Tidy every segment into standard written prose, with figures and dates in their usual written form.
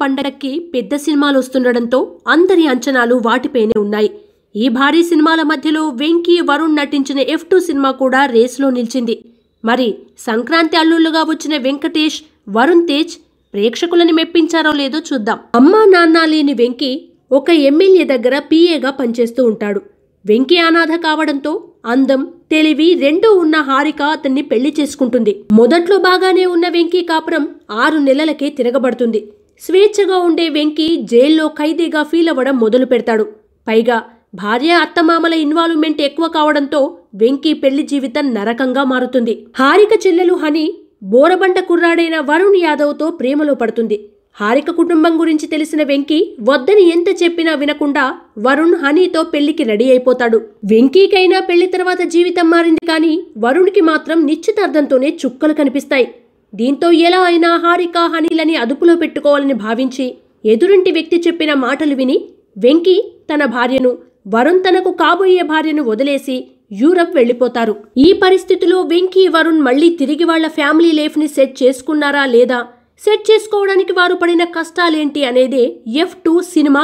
పండగకి పెద్ద సినిమాలు వస్తుండడంతో అందరి అంచనాలు వాటిపైనే ఉన్నాయి. ఈ భారీ సినిమాల మధ్యలో వెంకీ, వరుణ్ నటించిన F2 సినిమా కూడా రేసులో నిలిచింది. మరి సంక్రాంతి అల్లుళ్లుగా వచ్చిన వెంకటేష్, వరుణ్ తేజ్ ప్రేక్షకులను మెప్పించారో లేదో చూద్దాం. అమ్మా నాన్న లేని వెంకీ ఒక ఎమ్మెల్యే దగ్గర PAగా పనిచేస్తూ ఉంటాడు. వెంకీ అనాథ కావడంతో అందం, తెలివి రెండూ ఉన్న హారిక అతన్ని పెళ్లి చేసుకుంటుంది. మొదట్లో బాగానే ఉన్న వెంకీ కాపురం 6 నెలలకే తిరగబడుతుంది. స్వేచ్ఛగా ఉండే వెంకీ జైల్లో ఖైదీగా ఫీల్ అవ్వడం మొదలు పెడతాడు. పైగా భార్య, అత్తమామల ఇన్వాల్వ్మెంట్ ఎక్కువ కావడంతో వెంకీ పెళ్లి జీవితం నరకంగా మారుతుంది. హారిక చెల్లెలు హనీ బోరబండ కుర్రాడైన వరుణ్ యాదవ్తో ప్రేమలో పడుతుంది. హారిక కుటుంబం గురించి తెలిసిన వెంకీ వద్దని ఎంత చెప్పినా వినకుండా వరుణ్ హనీతో పెళ్లికి రెడీ అయిపోతాడు. వెంకీకైనా పెళ్లి తర్వాత జీవితం మారింది, కానీ వరుణ్కి మాత్రం నిశ్చితార్థంతోనే చుక్కలు కనిపిస్తాయి. దీంతో ఎలా అయినా హారిక, హనీలని అదుపులో పెట్టుకోవాలని భావించి ఎదురింటి వ్యక్తి చెప్పిన మాటలు విని వెంకీ తన భార్యను, వరుణ్ తనకు కాబోయే భార్యను వదిలేసి యూరప్ వెళ్లిపోతారు. ఈ పరిస్థితిలో వెంకీ, వరుణ్ మళ్లీ తిరిగి వాళ్ల ఫ్యామిలీ లైఫ్ ని సెట్ చేసుకున్నారా లేదా, సెట్ చేసుకోవడానికి వారు పడిన కష్టాలేంటి అనేదే F2 సినిమా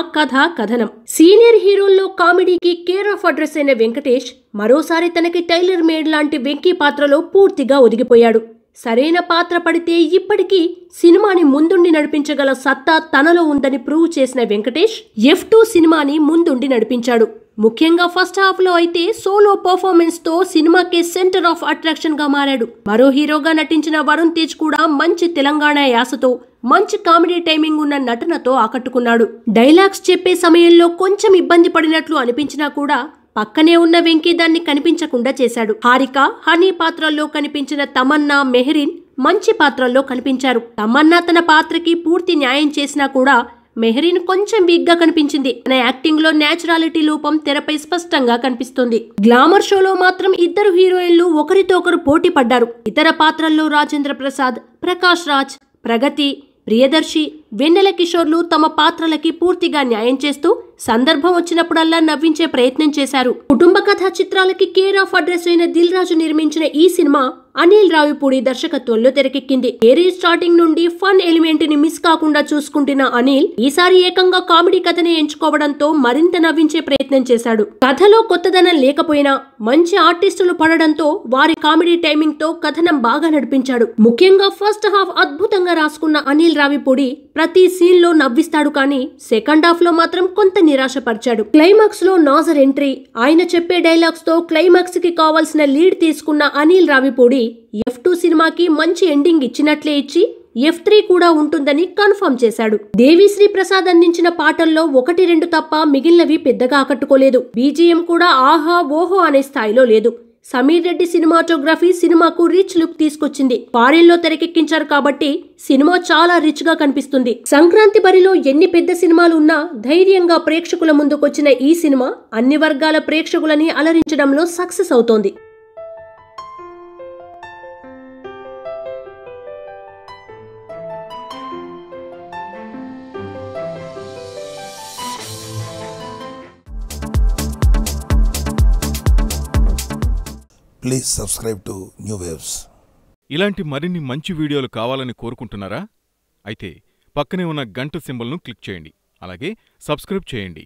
కథనం. సీనియర్ హీరోల్లో కామెడీకి కేర్ ఆఫ్ అడ్రస్ అయిన వెంకటేష్ మరోసారి తనకి టైలర్ మేడ్ లాంటి వెంకీ పాత్రలో పూర్తిగా ఒదిగిపోయాడు. సరైన పాత్ర పడితే ఇప్పటికీ సినిమాని ముందుండి నడిపించగల సత్తా తనలో ఉందని ప్రూవ్ చేసిన వెంకటేష్ F2 సినిమాని ముందుండి నడిపించాడు. ముఖ్యంగా ఫస్ట్ హాఫ్ లో అయితే సోలో పర్ఫార్మెన్స్ తో సినిమాకే సెంటర్ ఆఫ్ అట్రాక్షన్ గా మారాడు. మరో హీరోగా నటించిన వరుణ్ తేజ్ కూడా మంచి తెలంగాణ యాసతో, మంచి కామెడీ టైమింగ్ ఉన్న నటనతో ఆకట్టుకున్నాడు. డైలాగ్స్ చెప్పే సమయంలో కొంచెం ఇబ్బంది పడినట్లు అనిపించినా కూడా పక్కనే ఉన్న వెంకీ దాన్ని కనిపించకుండా చేశాడు. హారిక, హనీ పాత్రల్లో కనిపించిన తమన్నా, మెహరీన్ మంచి పాత్రల్లో కనిపించారు. తమన్నా తన పాత్రకి పూర్తి న్యాయం చేసినా కూడా మెహరీన్ కొంచెం వీక్ గా కనిపించింది. తన యాక్టింగ్ లో నేచురాలిటీ లోపం తెరపై స్పష్టంగా కనిపిస్తుంది. గ్లామర్ షోలో మాత్రం ఇద్దరు హీరోయిన్లు ఒకరితో ఒకరు పోటీ పడ్డారు. ఇతర పాత్రల్లో రాజేంద్ర ప్రసాద్, ప్రకాష్ రాజ్, ప్రగతి, ప్రియదర్శి, వెన్నెల కిషోర్లు తమ పాత్రలకి పూర్తిగా న్యాయం చేస్తూ సందర్భం వచ్చినప్పుడల్లా నవ్వించే ప్రయత్నం చేశారు. కుటుంబ కథా చిత్రాలకి కేర్ ఆఫ్ అడ్రస్ అయిన దిల్ రాజు నిర్మించిన ఈ సినిమా అనిల్ రావిపూడి దర్శకత్వంలో తెరకెక్కింది. కెరీర్ స్టార్టింగ్ నుండి ఫన్ ఎలిమెంట్ ని మిస్ కాకుండా చూసుకుంటున్న అనిల్ ఈసారి ఏకంగా కామెడీ కథనే ఎంచుకోవడంతో మరింత నవ్వించే ప్రయత్నం చేశాడు. కథలో కొత్తదనం లేకపోయినా మంచి ఆర్టిస్టులు పడడంతో వారి కామెడీ టైమింగ్ తో కథనం బాగా నడిపించాడు. ముఖ్యంగా ఫస్ట్ హాఫ్ అద్భుతంగా రాసుకున్న అనిల్ రావిపూడి ప్రతి సీన్ లో నవ్విస్తాడు, కానీ సెకండ్ హాఫ్ లో మాత్రం కొంత నిరాశపరిచాడు. క్లైమాక్స్ లో నాజర్ ఎంట్రీ, ఆయన చెప్పే డైలాగ్స్ తో క్లైమాక్స్ కి కావాల్సిన లీడ్ తీసుకున్న అనిల్ రావిపూడి F2 సినిమాకి మంచి ఎండింగ్ ఇచ్చినట్లే ఇచ్చి F3 కూడా ఉంటుందని కన్ఫర్మ్ చేశాడు. దేవిశ్రీ ప్రసాద్ అందించిన పాటల్లో 1-2 తప్ప మిగిలినవి పెద్దగా ఆకట్టుకోలేదు. BGM కూడా ఆహా ఓహో అనే స్థాయిలో లేదు. సమీర్ రెడ్డి సినిమాటోగ్రఫీ సినిమాకు రిచ్ లుక్ తీసుకొచ్చింది. ఫారెన్ లో తెరకెక్కించారు కాబట్టి సినిమా చాలా రిచ్ గా కనిపిస్తుంది. సంక్రాంతి బరిలో ఎన్ని పెద్ద సినిమాలు ఉన్నా ధైర్యంగా ప్రేక్షకుల ముందుకొచ్చిన ఈ సినిమా అన్ని వర్గాల ప్రేక్షకులని అలరించడంలో సక్సెస్ అవుతోంది. Please subscribe to New Waves. ఇలాంటి మరిన్ని మంచి వీడియోలు కావాలని కోరుకుంటున్నారా? అయితే పక్కనే ఉన్న గంట సింబల్ను క్లిక్ చేయండి. అలాగే సబ్స్క్రైబ్ చేయండి.